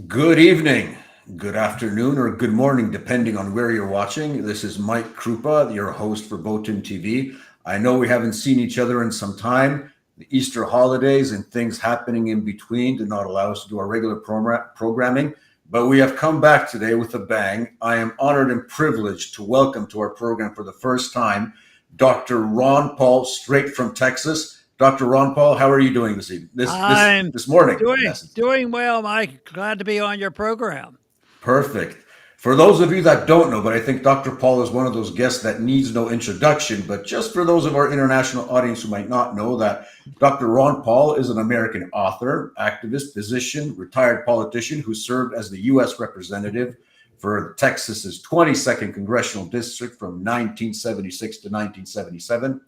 Good evening, good afternoon, or good morning, depending on where you're watching. This is Mike Krupa, your host for Botin TV. I know we haven't seen each other in some time. The Easter holidays and things happening in between did not allow us to do our regular programming, but we have come back today with a bang. I am honored and privileged to welcome to our program for the first time Dr. Ron Paul, straight from Texas. Dr. Ron Paul, how are you doing this evening? I'm This morning, in doing essence. doing well, Mike. Glad to be on your program. Perfect. For those of you that don't know, but I think Dr. Paul is one of those guests that needs no introduction, but just for those of our international audience who might not know that Dr. Ron Paul is an American author, activist, physician, retired politician who served as the U.S. representative for Texas's 22nd congressional district from 1976 to 1977,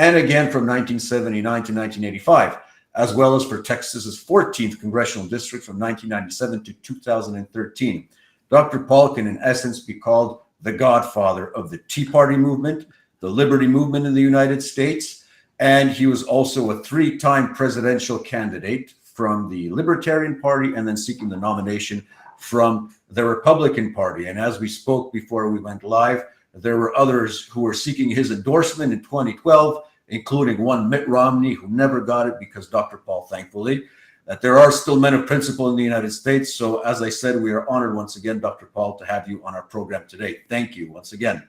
and again from 1979 to 1985, as well as for Texas's 14th congressional district from 1997 to 2013. Dr. Paul can, in essence, be called the godfather of the Tea Party movement, the Liberty movement in the United States, and he was also a three-time presidential candidate from the Libertarian Party and then seeking the nomination from the Republican Party. And as we spoke before we went live, there were others who were seeking his endorsement in 2012, including one Mitt Romney, who never got it because Dr. Paul, thankfully, that there are still men of principle in the United States. So as I said, we are honored once again, Dr. Paul, to have you on our program today. Thank you once again.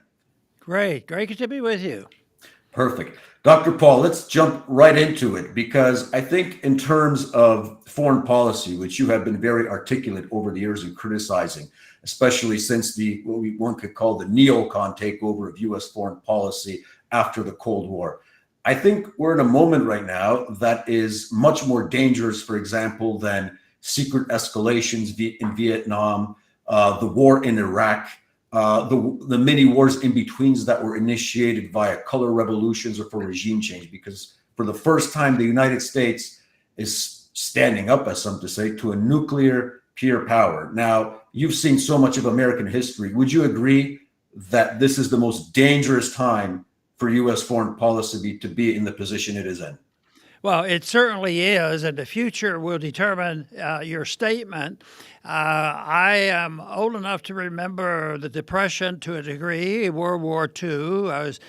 Great to be with you. Perfect. Dr. Paul, let's jump right into it because I think in terms of foreign policy, which you have been very articulate over the years in criticizing, especially since the what one could call the neocon takeover of U.S. foreign policy after the Cold War. I think we're in a moment right now that is much more dangerous, for example, than secret escalations in Vietnam, the war in Iraq, the many wars in betweens that were initiated via color revolutions or for regime change. Because for the first time, the United States is standing up, as some to say, to a nuclear peer power. Now, you've seen so much of American history. Would you agree that this is the most dangerous time for U.S. foreign policy to be in the position it is in? Well, it certainly is, and the future will determine your statement. I am old enough to remember the Depression to a degree, World War II. I was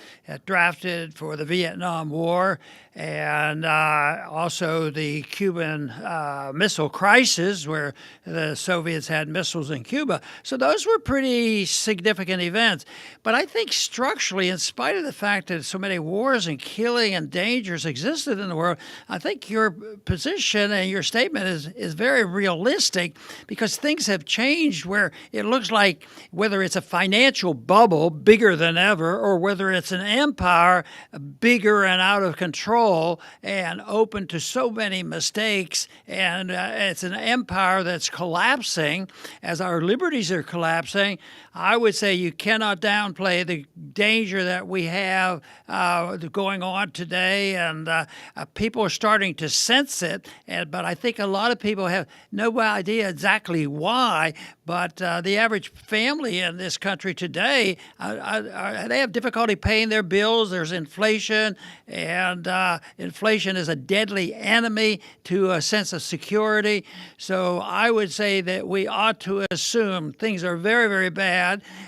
drafted for the Vietnam War and also the Cuban Missile Crisis, where the Soviets had missiles in Cuba. So those were pretty significant events. But I think structurally, in spite of the fact that so many wars and killing and dangers existed in the world, I think your position and your statement is very realistic because things have changed where it looks like whether it's a financial bubble bigger than ever or whether it's an empire bigger and out of control and open to so many mistakes, and it's an empire that's collapsing as our liberties are collapsing. I would say you cannot downplay the danger that we have going on today, and people are starting to sense it. But I think a lot of people have no idea exactly why. But the average family in this country today, they have difficulty paying their bills. There's inflation, and inflation is a deadly enemy to a sense of security. So I would say that we ought to assume things are very, very bad.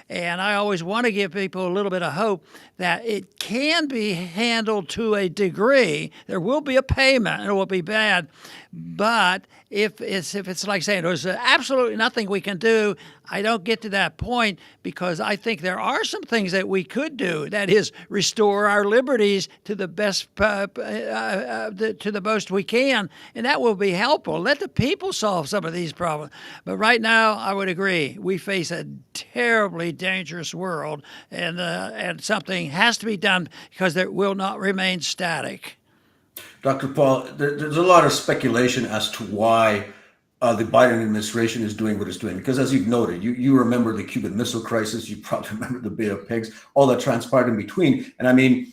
And I always want to give people a little bit of hope that it can be handled to a degree. There will be a payment, and it will be bad. But if it's like saying there's absolutely nothing we can do, I don't get to that point because I think there are some things that we could do. That is, restore our liberties to the best, to the most we can, and that will be helpful. Let the people solve some of these problems. But right now, I would agree we face a terribly dangerous world, and something has to be done because it will not remain static. Dr. Paul, there's a lot of speculation as to why the Biden administration is doing what it's doing. Because as you've noted, you remember the Cuban Missile Crisis, you probably remember the Bay of Pigs, all that transpired in between. And I mean,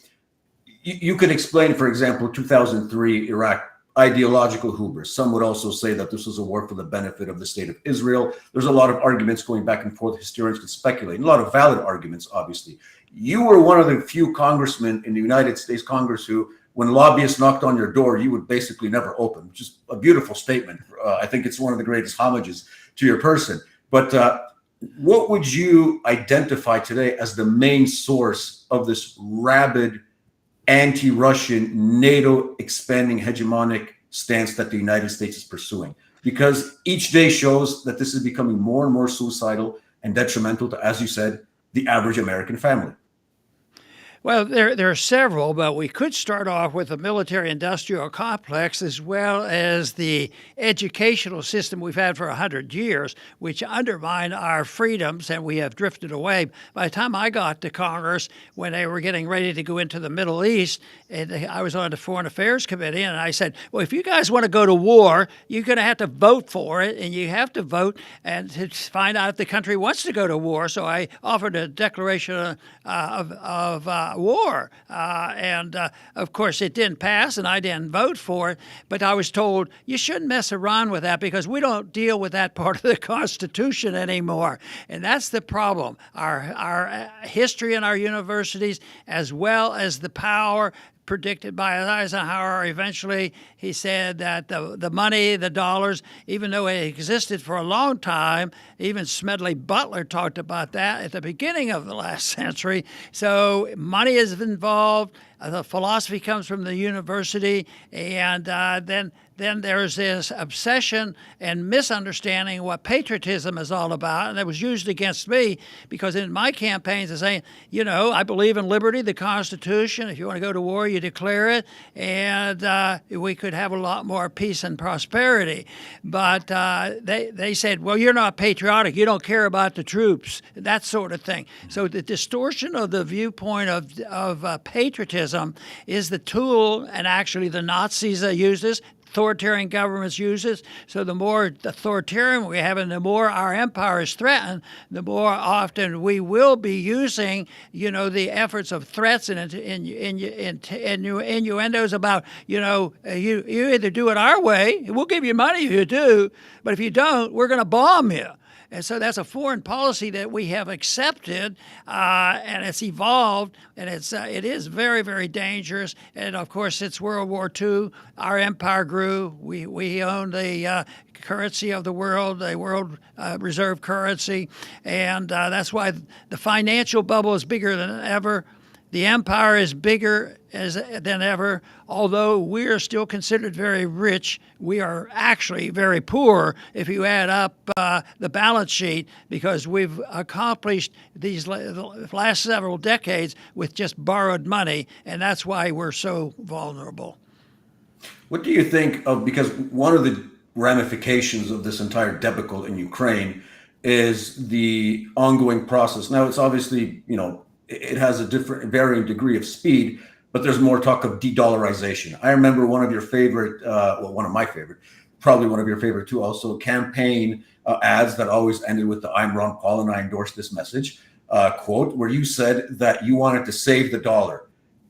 you could explain, for example, 2003 Iraq ideological hubris. Some would also say that this was a war for the benefit of the state of Israel. There's a lot of arguments going back and forth. Historians can speculate, a lot of valid arguments, obviously. You were one of the few congressmen in the United States Congress who, when lobbyists knocked on your door, you would basically never open, which is a beautiful statement. I think it's one of the greatest homages to your person. But what would you identify today as the main source of this rabid anti-Russian, NATO expanding hegemonic stance that the United States is pursuing? Because each day shows that this is becoming more and more suicidal and detrimental to, as you said, the average American family. Well, there are several, but we could start off with the military-industrial complex as well as the educational system we've had for 100 years, which undermine our freedoms, and we have drifted away. By the time I got to Congress, when they were getting ready to go into the Middle East, and I was on the Foreign Affairs Committee, and I said, well, if you guys want to go to war, you're going to have to vote for it, and you have to vote and to find out if the country wants to go to war. So I offered a declaration of war. And of course, it didn't pass, and I didn't vote for it. But I was told, you shouldn't mess around with that because we don't deal with that part of the Constitution anymore. And that's the problem. Our history in our universities, as well as the power predicted by Eisenhower. Eventually, he said that the money, the dollars, even though it existed for a long time, even Smedley Butler talked about that at the beginning of the last century. So money is involved. The philosophy comes from the university, and then there's this obsession and misunderstanding of what patriotism is all about, and it was used against me because in my campaigns I saying, I believe in liberty, the Constitution. If you want to go to war, you declare it, and we could have a lot more peace and prosperity. But they said, well, you're not patriotic. You don't care about the troops, that sort of thing. So the distortion of the viewpoint of patriotism is the tool, and actually the Nazis used this. Authoritarian governments use it. So the more authoritarian we have and the more our empire is threatened, the more often we will be using, the efforts of threats and innuendos about, you either do it our way, we'll give you money if you do, but if you don't, we're going to bomb you. And so that's a foreign policy that we have accepted, and it's evolved, and it is very, very dangerous. And of course, since World War II, our empire grew. We owned the currency of the world, the world reserve currency, and that's why the financial bubble is bigger than ever. The empire is bigger than ever. Although we are still considered very rich, we are actually very poor if you add up the balance sheet, because we've accomplished these last several decades with just borrowed money, and that's why we're so vulnerable. What do you think of, because one of the ramifications of this entire debacle in Ukraine is the ongoing process. Now, it's obviously, it has a varying degree of speed, but there's more talk of de-dollarization. I remember one of your favorite, one of my favorite, probably one of your favorite too, also campaign ads that always ended with the "I'm Ron Paul and I endorse this message" quote, where you said that you wanted to save the dollar.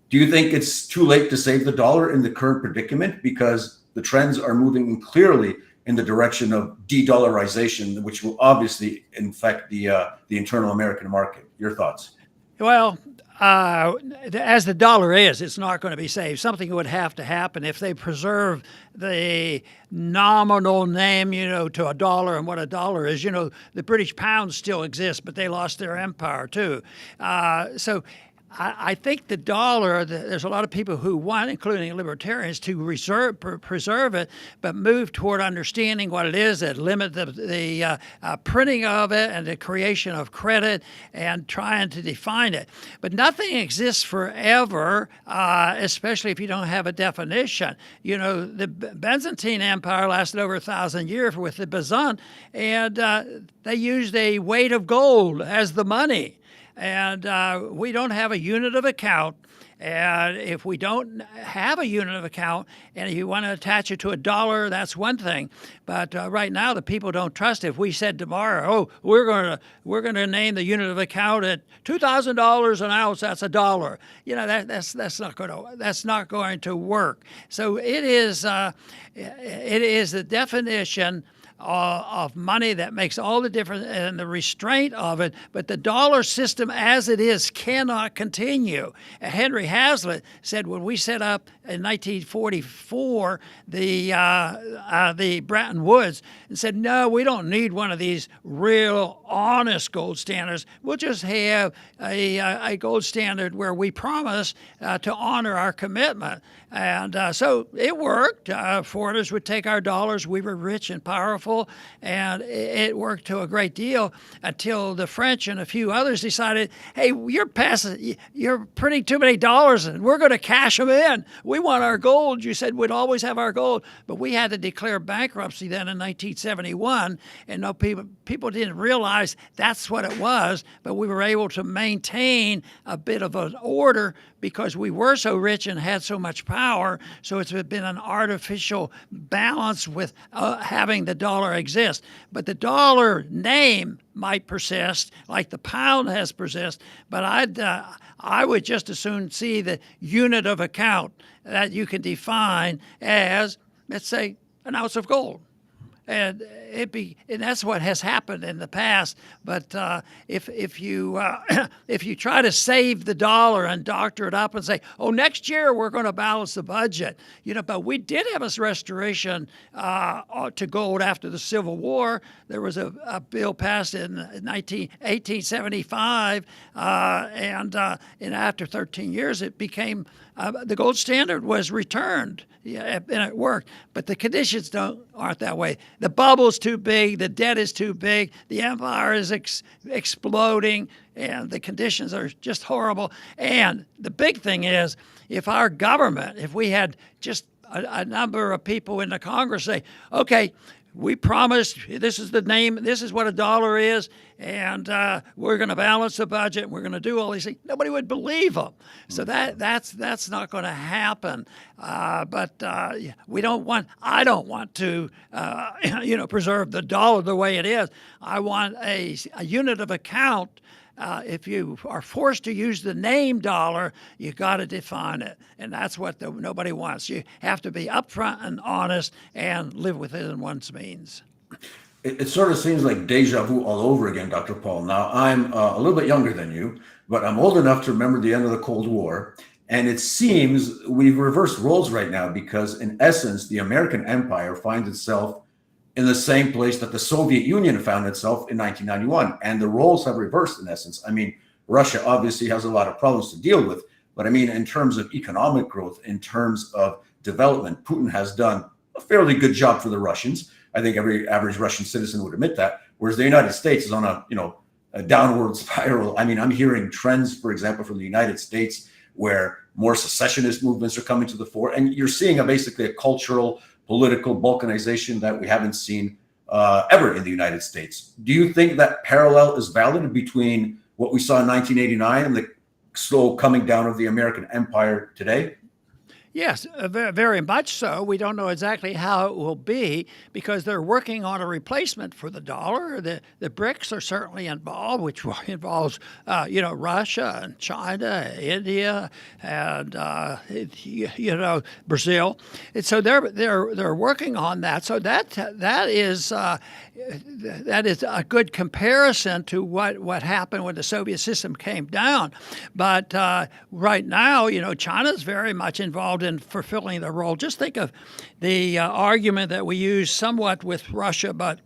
Do you think it's too late to save the dollar in the current predicament? Because the trends are moving clearly in the direction of de-dollarization, which will obviously infect the internal American market. Your thoughts? Well, as the dollar is, it's not going to be saved. Something would have to happen if they preserve the nominal name, to a dollar and what a dollar is. The British pound still exists, but they lost their empire too. So I think the dollar, there's a lot of people who want, including libertarians, to preserve it, but move toward understanding what it is, that limit the printing of it and the creation of credit and trying to define it. But nothing exists forever, especially if you don't have a definition. The Byzantine Empire lasted over 1,000 years with the Byzant, and they used a weight of gold as the money. And we don't have a unit of account. And if we don't have a unit of account and you want to attach it to a dollar, that's one thing. But right now, the people don't trust it. If we said tomorrow, we're going to name the unit of account at $2,000 an ounce, that's a dollar. That's not going to work. So it is the definition of money that makes all the difference and the restraint of it. But the dollar system as it is cannot continue. Henry Hazlitt said when we set up in 1944 the Bretton Woods and said, no, we don't need one of these real honest gold standards. We'll just have a gold standard where we promise to honor our commitment. And so it worked. Foreigners would take our dollars. We were rich and powerful, and it worked to a great deal until the French and a few others decided, hey, you're printing too many dollars, and we're going to cash them in. We want our gold. You said we'd always have our gold, but we had to declare bankruptcy then in 1971, and no people didn't realize that's what it was, but we were able to maintain a bit of an order because we were so rich and had so much power. So it's been an artificial balance with having the dollar exist. But the dollar name might persist, like the pound has persisted. But I would just as soon see the unit of account that you can define as, let's say, an ounce of gold. And that's what has happened in the past. But if you try to save the dollar and doctor it up and say, oh, next year we're going to balance the budget, but we did have a restoration to gold after the Civil War. There was a bill passed in 1875, and after 13 years it became the gold standard was returned. Yeah, and it worked, but the conditions aren't that way. The bubble's too big, the debt is too big, the empire is exploding, and the conditions are just horrible. And the big thing is, if our government, if we had just a number of people in the Congress say, okay, we promised this is the name, this is what a dollar is, and we're going to balance the budget, we're going to do all these things, nobody would believe them. So that's not going to happen. But I don't want to preserve the dollar the way it is. I want a unit of account. If you are forced to use the name dollar, you got to define it, and that's what nobody wants. You have to be upfront and honest and live within one's means. It sort of seems like deja vu all over again, Dr. Paul. Now, I'm a little bit younger than you, but I'm old enough to remember the end of the Cold War, and it seems we've reversed roles right now because, in essence, the American empire finds itself in the same place that the Soviet Union found itself in 1991. And the roles have reversed in essence. I mean, Russia obviously has a lot of problems to deal with, but I mean, in terms of economic growth, in terms of development, Putin has done a fairly good job for the Russians. I think every average Russian citizen would admit that, whereas the United States is on a downward spiral. I mean, I'm hearing trends, for example, from the United States where more secessionist movements are coming to the fore, and you're seeing basically a cultural, political balkanization that we haven't seen ever in the United States. Do you think that parallel is valid between what we saw in 1989 and the slow coming down of the American empire today? Yes, very much so. We don't know exactly how it will be because they're working on a replacement for the dollar. The BRICS are certainly involved, which involves Russia and China, India, and Brazil. And so they're working on that. So that is a good comparison to what happened when the Soviet system came down. But right now, China's very much involved in fulfilling the role. Just think of the argument that we use somewhat with Russia, but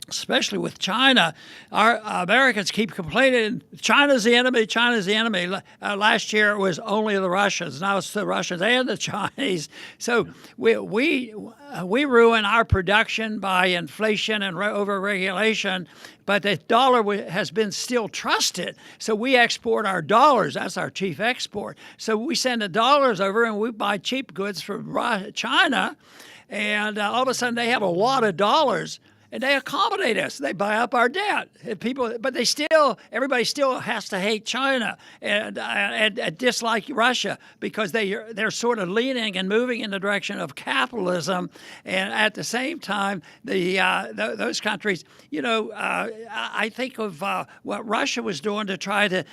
especially with China. Our Americans keep complaining, China's the enemy, China's the enemy. Last year it was only the Russians. Now it's the Russians and the Chinese. So we ruin our production by inflation and over-regulation, but the dollar has been still trusted. So we export our dollars. That's our chief export. So we send the dollars over and we buy cheap goods from China, and all of a sudden they have a lot of dollars. and they accommodate us. They buy up our debt. And but everybody still has to hate China and dislike Russia because they're sort of leaning and moving in the direction of capitalism. And at the same time, those countries, I think of what Russia was doing to try to,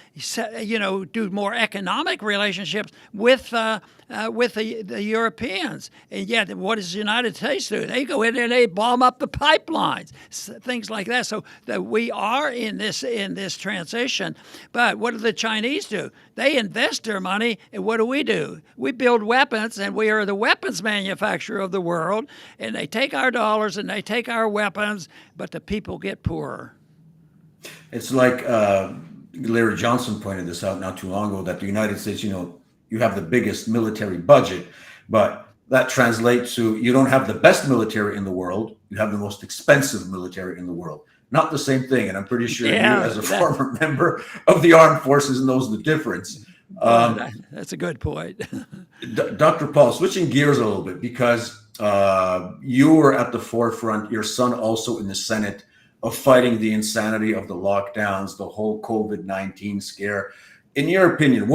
do more economic relationships with the Europeans. And yet, what does the United States do? They go in there and they bomb up the pipelines, things like that. So that we are in this transition. But what do the Chinese do? They invest their money, and what do? We build weapons, and we are the weapons manufacturer of the world. And they take our dollars and they take our weapons, but the people get poorer. It's like Larry Johnson pointed this out not too long ago, that the United States, you have the biggest military budget, but that translates to you don't have the best military in the world. You have the most expensive military in the world. Not the same thing. And I'm pretty sure you, as a former member of the armed forces, knows the difference. That's a good point. Dr. Paul, switching gears a little bit, because you were at the forefront, your son also in the Senate, of fighting the insanity of the lockdowns, the whole COVID-19 scare. In your opinion,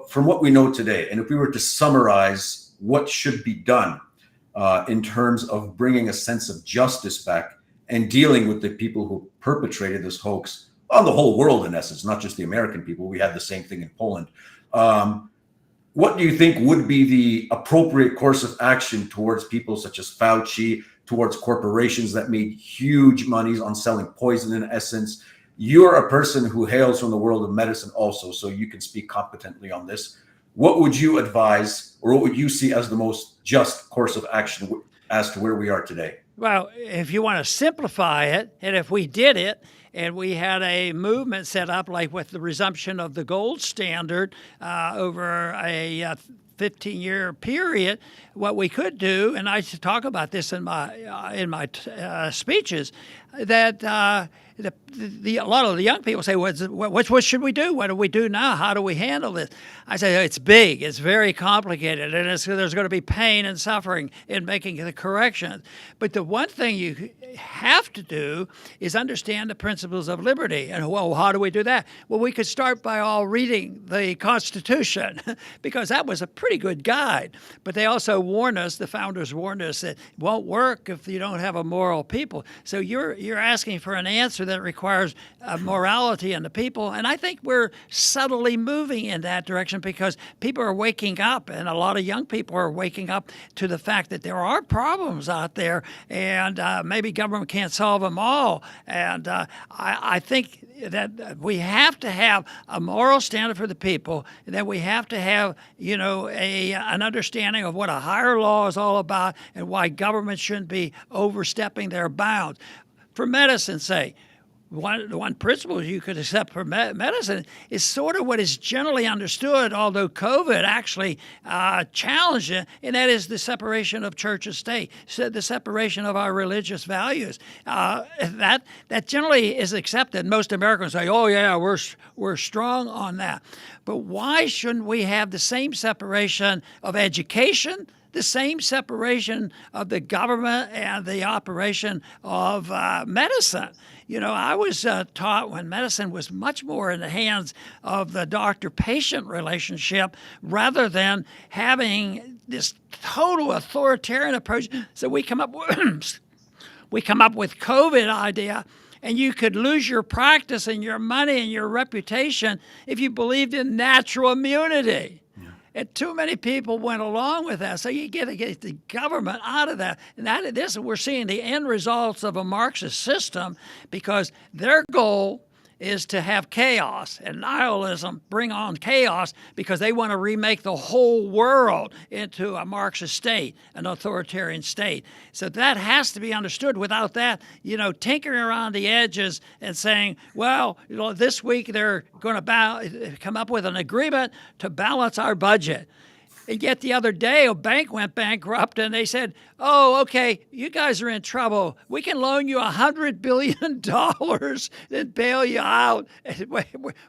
from what we know today, and if we were to summarize what should be done in terms of bringing a sense of justice back and dealing with the people who perpetrated this hoax on the whole world, in essence, not just the American people. We had the same thing in Poland. What do you think would be the appropriate course of action towards people such as Fauci, towards corporations that made huge monies on selling poison, in essence? You're a person who hails from the world of medicine also, so you can speak competently on this. What would you advise, or what would you see as the most just course of action as to where we are today? Well, if you want to simplify it, and if we did it, and we had a movement set up like with the resumption of the gold standard over a 15-year period, what we could do, and I talk about this in my speeches, that a lot of the young people say, what should we do? What do we do now? How do we handle this? I say, it's big, it's very complicated, and there's going to be pain and suffering in making the corrections. But the one thing you have to do is understand the principles of liberty. And how do we do that? Well, we could start by all reading the Constitution, because that was a pretty good guide. But they also warned us, the founders warned us, that it won't work if you don't have a moral people. So you're asking for an answer that requires morality in the people. And I think we're subtly moving in that direction, because people are waking up, and a lot of young people are waking up to the fact that there are problems out there, and maybe government can't solve them all. And I think that we have to have a moral standard for the people, that we have to have, an understanding of what a higher law is all about and why government shouldn't be overstepping their bounds. For medicine's sake, one principle you could accept for medicine is sort of what is generally understood, although COVID actually challenged it, and that is the separation of church and state, so the separation of our religious values. That generally is accepted. Most Americans say, "Oh yeah, we're strong on that." But why shouldn't we have the same separation of education, the same separation of the government and the operation of medicine? I was taught when medicine was much more in the hands of the doctor-patient relationship rather than having this total authoritarian approach. So we come up with COVID idea, and you could lose your practice and your money and your reputation if you believed in natural immunity. And too many people went along with that. So you got to get the government out of that. And we're seeing the end results of a Marxist system, because their goal is to have chaos and nihilism, bring on chaos, because they want to remake the whole world into a Marxist state, an authoritarian state. So that has to be understood. Without that, tinkering around the edges and saying, well, this week they're going to come up with an agreement to balance our budget. And yet the other day, a bank went bankrupt, and they said, "Oh, okay, you guys are in trouble. We can loan you $100 billion and bail you out."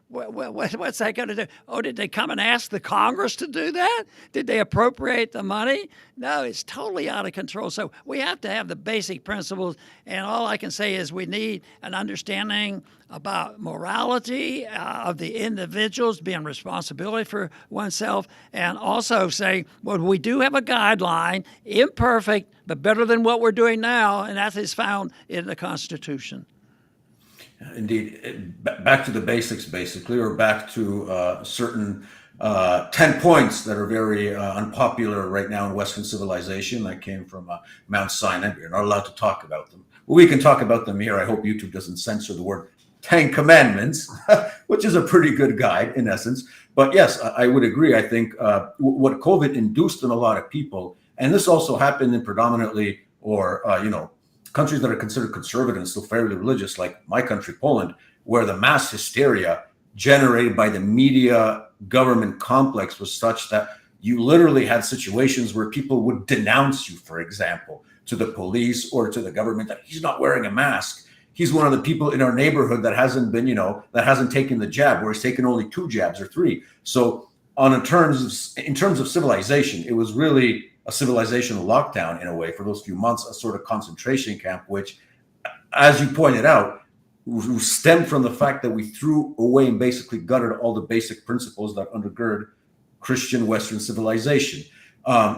What's that going to do? Oh, did they come and ask the Congress to do that? Did they appropriate the money? No, it's totally out of control. So we have to have the basic principles, and all I can say is we need an understanding about morality of the individuals, being responsibility for oneself, and also say, well, we do have a guideline, imperfect, but better than what we're doing now, and that is found in the Constitution. Indeed. Back to the basics, basically, or back to certain 10 points that are very unpopular right now in Western civilization that came from Mount Sinai. We're not allowed to talk about them. Well, we can talk about them here. I hope YouTube doesn't censor the word 10 Commandments, which is a pretty good guide in essence. But yes, I would agree. I think what COVID induced in a lot of people, and this also happened in predominantly or, countries that are considered conservative and still fairly religious, like my country, Poland, where the mass hysteria generated by the media government complex was such that you literally had situations where people would denounce you, for example, to the police or to the government that he's not wearing a mask. He's one of the people in our neighborhood that hasn't been, that hasn't taken the jab, or he's taken only 2 jabs or 3. So in terms of civilization, it was really a civilizational lockdown in a way for those few months, a sort of concentration camp, which, as you pointed out, stemmed from the fact that we threw away and basically gutted all the basic principles that undergird Christian Western civilization.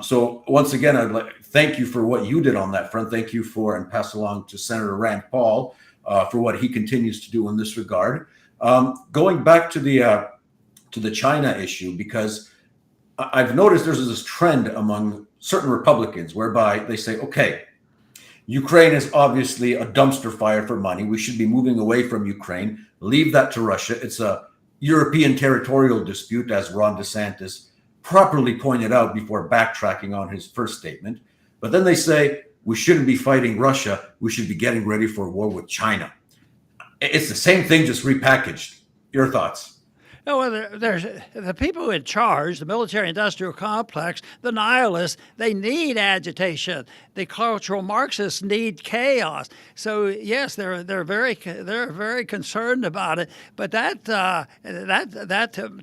So once again, I'd like to thank you for what you did on that front. Thank you for, and pass along to Senator Rand Paul for what he continues to do in this regard. Going back to the China issue, because I've noticed there's this trend among certain Republicans whereby they say, okay, Ukraine is obviously a dumpster fire for money. We should be moving away from Ukraine. Leave that to Russia. It's a European territorial dispute, as Ron DeSantis properly pointed out before backtracking on his first statement. But then they say, we shouldn't be fighting Russia. We should be getting ready for a war with China. It's the same thing, just repackaged. Your thoughts? Oh, well, there's the people in charge, the military-industrial complex, the nihilists. They need agitation. The cultural Marxists need chaos. So yes, they're very concerned about it. But that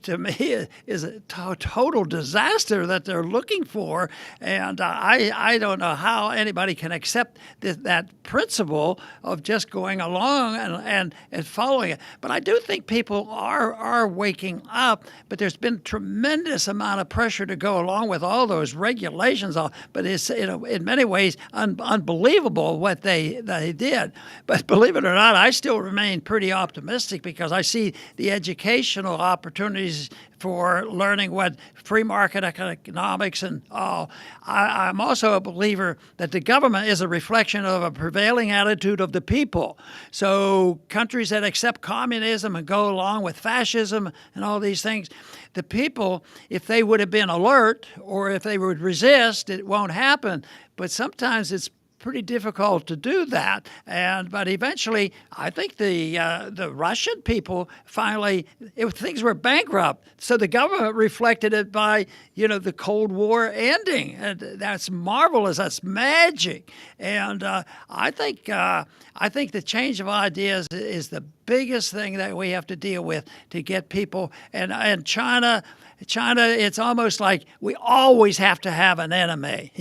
to me is a total disaster that they're looking for. And I don't know how anybody can accept that principle of just going along and following it. But I do think people are waking up, but there's been tremendous amount of pressure to go along with all those regulations. But it's in many ways unbelievable what they did. But believe it or not, I still remain pretty optimistic because I see the educational opportunities for learning what free market economics and all. I'm also a believer that the government is a reflection of a prevailing attitude of the people. So countries that accept communism and go along with fascism and all these things, the people, if they would have been alert or if they would resist, it won't happen. But sometimes it's pretty difficult to do that, but eventually, I think the Russian people finally, things were bankrupt, so the government reflected it by the Cold War ending, and that's marvelous. That's magic, and I think the change of ideas is the biggest thing that we have to deal with to get people. And China, it's almost like we always have to have an enemy.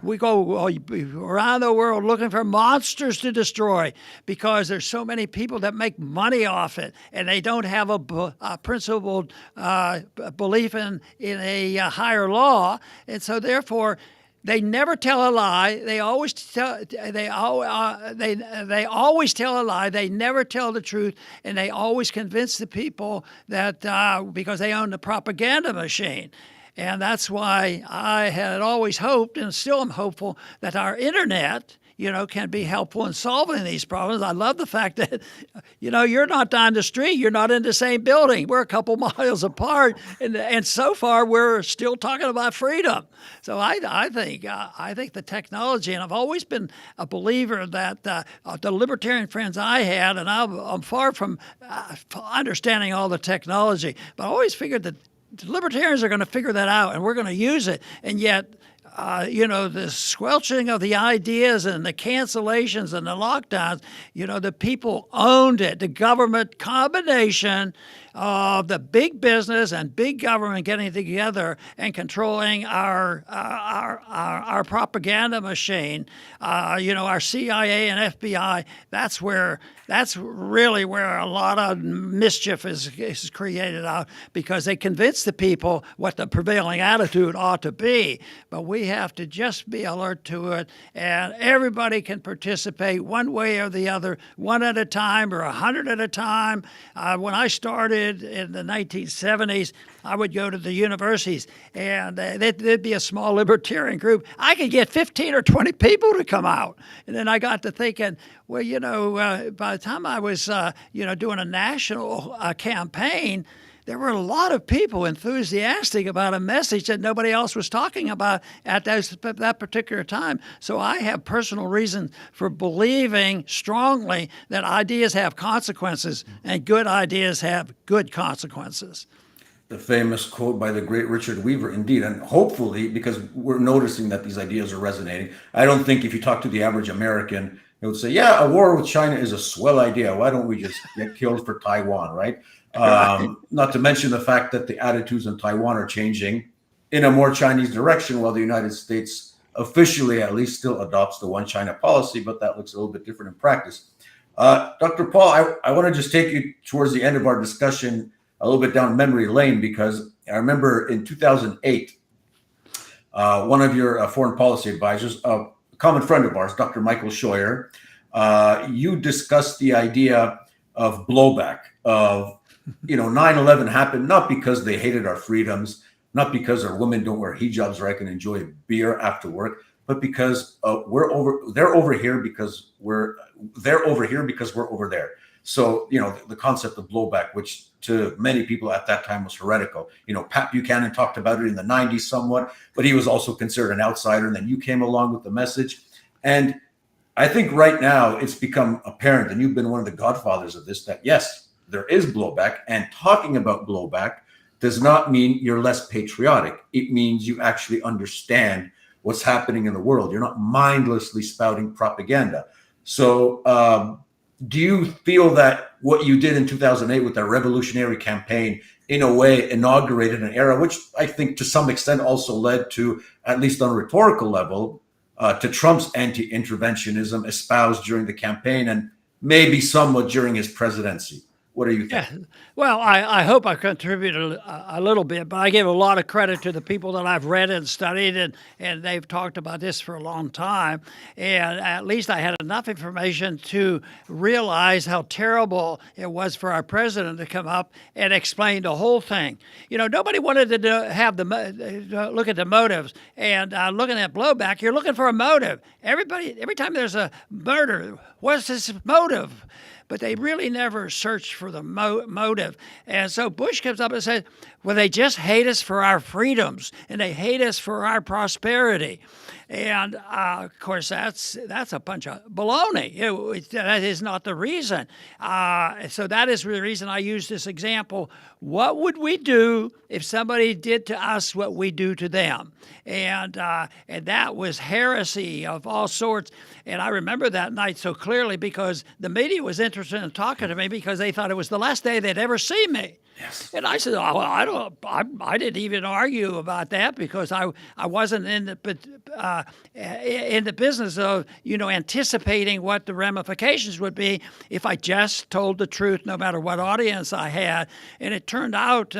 We go around the world looking for monsters to destroy because there's so many people that make money off it, and they don't have a principled belief in a higher law, and so therefore they never tell a lie. They always tell. They always tell a lie. They never tell the truth, and they always convince the people that because they own the propaganda machine. And that's why I had always hoped, and still am hopeful, that our internet, can be helpful in solving these problems. I love the fact that, you're not down the street. You're not in the same building. We're a couple miles apart, and so far we're still talking about freedom. So I think the technology, and I've always been a believer that the libertarian friends I had, and I'm far from understanding all the technology, but I always figured that the libertarians are going to figure that out, and we're going to use it. And yet, the squelching of the ideas and the cancellations and the lockdowns, the people owned it. The government combination of the big business and big government getting together and controlling our propaganda machine, our CIA and FBI. That's really where a lot of mischief is created out, because they convince the people what the prevailing attitude ought to be. But we have to just be alert to it, and everybody can participate one way or the other, one at a time or 100 at a time. When I started in the 1970s, I would go to the universities, and there'd be a small libertarian group. I could get 15 or 20 people to come out. And then I got to thinking, well, by the time I was, doing a national campaign, there were a lot of people enthusiastic about a message that nobody else was talking about at that particular time. So I have personal reason for believing strongly that ideas have consequences, and good ideas have good consequences. The famous quote by the great Richard Weaver, indeed, and hopefully, because we're noticing that these ideas are resonating. I don't think if you talk to the average American, they would say, yeah, a war with China is a swell idea. Why don't we just get killed for Taiwan, right? Not to mention the fact that the attitudes in Taiwan are changing in a more Chinese direction, while the United States officially at least still adopts the one China policy, but that looks a little bit different in practice. Dr. Paul, I want to just take you towards the end of our discussion a little bit down memory lane, because I remember in 2008, one of your foreign policy advisors, a common friend of ours, Dr. Michael Scheuer, you discussed the idea of blowback, of 9/11 happened not because they hated our freedoms, not because our women don't wear hijabs or I can enjoy a beer after work, but because they're over here because we're over there. So, the concept of blowback, which to many people at that time was heretical. Pat Buchanan talked about it in the 90s somewhat, but he was also considered an outsider. And then you came along with the message. And I think right now it's become apparent, and you've been one of the godfathers of this, that yes, there is blowback. And talking about blowback does not mean you're less patriotic. It means you actually understand what's happening in the world. You're not mindlessly spouting propaganda. So, do you feel that what you did in 2008 with that revolutionary campaign, in a way, inaugurated an era, which I think to some extent also led to, at least on a rhetorical level, to Trump's anti-interventionism espoused during the campaign and maybe somewhat during his presidency? What do you think? Yeah. Well, I hope I contributed a little bit, but I give a lot of credit to the people that I've read and studied, and they've talked about this for a long time. And at least I had enough information to realize how terrible it was for our president to come up and explain the whole thing. Nobody wanted to have look at the motives. And looking at blowback, you're looking for a motive. Every time there's a murder, what's his motive? But they really never searched for the motive. And so Bush comes up and says, well, they just hate us for our freedoms, and they hate us for our prosperity. And, of course, that's a bunch of baloney. That is not the reason. So that is the reason I use this example. What would we do if somebody did to us what we do to them? And that was heresy of all sorts. And I remember that night so clearly because the media was interested in talking to me because they thought it was the last day they'd ever see me. Yes. And I said, oh, well, I didn't even argue about that because I wasn't in the business of, anticipating what the ramifications would be if I just told the truth, no matter what audience I had. And it turned out,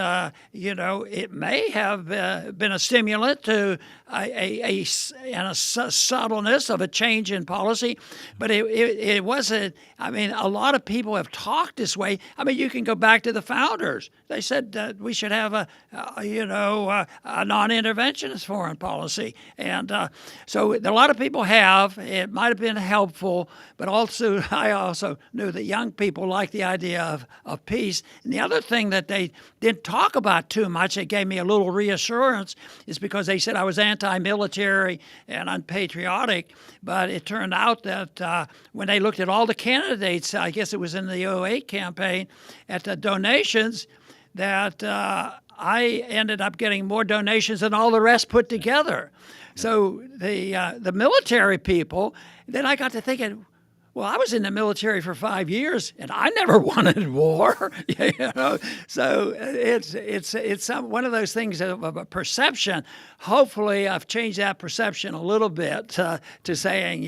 it may have been a stimulant to a subtleness of a change in policy, but it wasn't. I mean, a lot of people have talked this way. I mean, you can go back to the founders. They said that we should have a non-interventionist foreign policy, and so a lot of people have. It might have been helpful, but also I also knew that young people like the idea of peace. And the other thing that they didn't talk about too much, it gave me a little reassurance, is because they said I was anti-military and unpatriotic. But it turned out that when they looked at all the candidates, I guess it was in the 2008 campaign, at the donations, that I ended up getting more donations than all the rest put together. So the military people, then I got to thinking, well, I was in the military for 5 years, and I never wanted war. So it's one of those things of a perception. Hopefully, I've changed that perception a little bit to saying,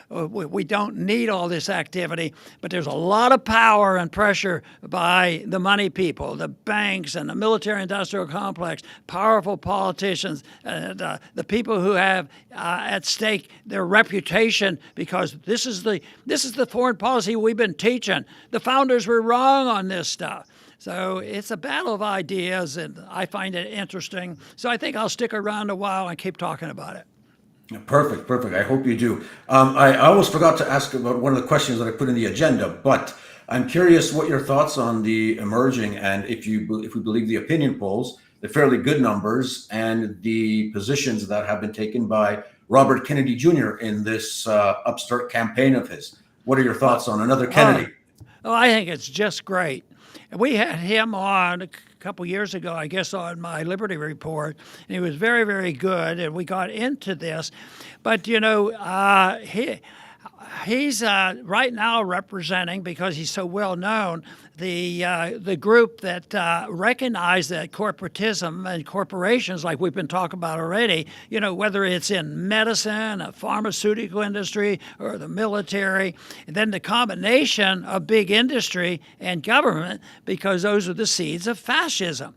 we don't need all this activity, but there's a lot of power and pressure by the money people, the banks, and the military-industrial complex, powerful politicians, and the people who have at stake their reputation, because this is the foreign policy we've been teaching. The founders were wrong on this stuff. So it's a battle of ideas, and I find it interesting. So I think I'll stick around a while and keep talking about it. Perfect. I hope you do. I almost forgot to ask about one of the questions that I put in the agenda, but I'm curious what your thoughts on the emerging, and if we believe the opinion polls, the fairly good numbers and the positions that have been taken by Robert Kennedy Jr. in this upstart campaign of his. What are your thoughts on another Kennedy? I think it's just great. We had him on a couple years ago, I guess, on my Liberty Report, and he was very, very good, and we got into this. But, he's right now representing, because he's so well known, the group that recognize that corporatism and corporations, like we've been talking about already, whether it's in medicine, a pharmaceutical industry, or the military, and then the combination of big industry and government, because those are the seeds of fascism.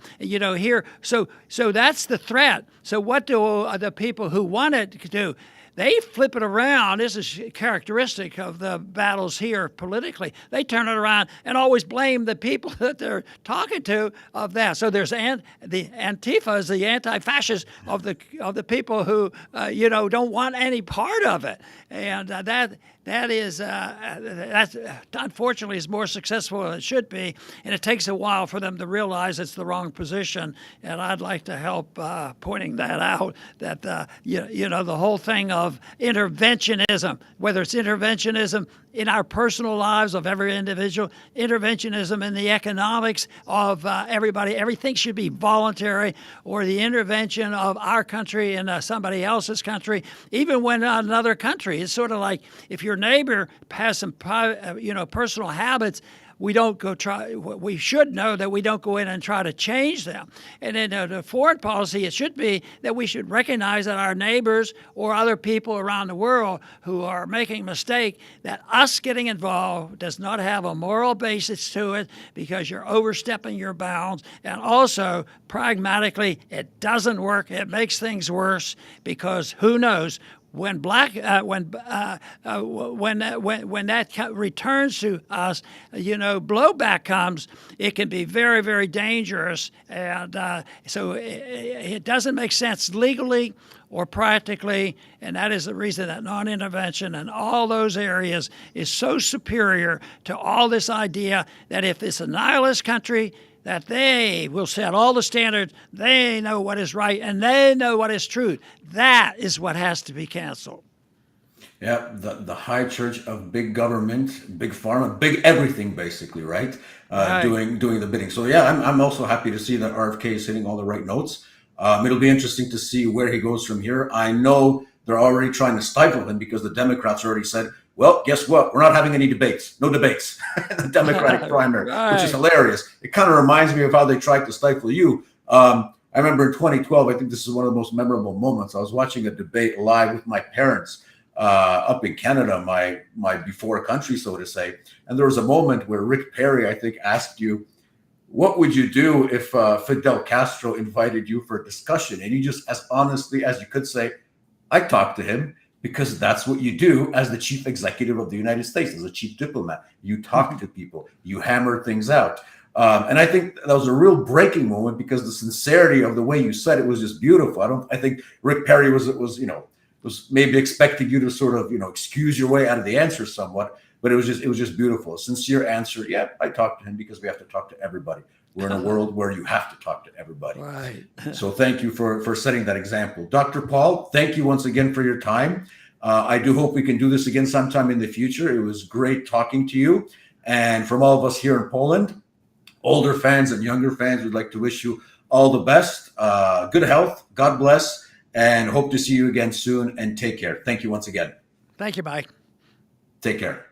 So that's the threat. So what do the people who want it do? They flip it around. This is characteristic of the battles here politically. They turn it around and always blame the people that they're talking to of that. So there's the Antifa is the anti-fascist of the people who don't want any part of it, and that's unfortunately is more successful than it should be, and it takes a while for them to realize it's the wrong position. And I'd like to help pointing that out. That the whole thing of interventionism, whether it's interventionism in our personal lives of every individual, interventionism in the economics of everybody, everything should be voluntary, or the intervention of our country in somebody else's country, even when another country. It's sort of like if your neighbor has some personal habits, we don't go try. We should know that we don't go in and try to change them. And in the foreign policy, it should be that we should recognize that our neighbors or other people around the world who are making a mistake, that us getting involved does not have a moral basis to it, because you're overstepping your bounds. And also, pragmatically, it doesn't work. It makes things worse, because who knows? When that returns to us, blowback comes. It can be very, very dangerous, and so it doesn't make sense legally or practically, and that is the reason that non-intervention in all those areas is so superior to all this idea that if it's a nihilist country, that they will set all the standards, they know what is right, and they know what is truth. That is what has to be canceled. Yeah, the high church of big government, big pharma, big everything, basically, right? Right. Doing the bidding. So yeah, I'm also happy to see that RFK is hitting all the right notes. It'll be interesting to see where he goes from here. I know they're already trying to stifle him, because the Democrats already said, well, guess what? We're not having any debates. No debates in the Democratic primary, Right. which is hilarious. It kind of reminds me of how they tried to stifle you. I remember in 2012, I think this is one of the most memorable moments. I was watching a debate live with my parents up in Canada, my before country, so to say. And there was a moment where Rick Perry, I think, asked you, what would you do if Fidel Castro invited you for a discussion? And you just, as honestly as you could, say, I'd talk to him, because that's what you do as the chief executive of the United States, as a chief diplomat. You talk to people, you hammer things out. And I think that was a real breaking moment, because the sincerity of the way you said it was just beautiful. I think Rick Perry was maybe expecting you to sort of, excuse your way out of the answer somewhat, but it was just beautiful. A sincere answer. Yeah, I talked to him because we have to talk to everybody. We're in a world where you have to talk to everybody. Right. So thank you for setting that example. Dr. Paul, thank you once again for your time. I do hope we can do this again sometime in the future. It was great talking to you. And from all of us here in Poland, older fans and younger fans, we'd like to wish you all the best, good health, God bless, and hope to see you again soon. And take care. Thank you once again. Thank you, Mike. Take care.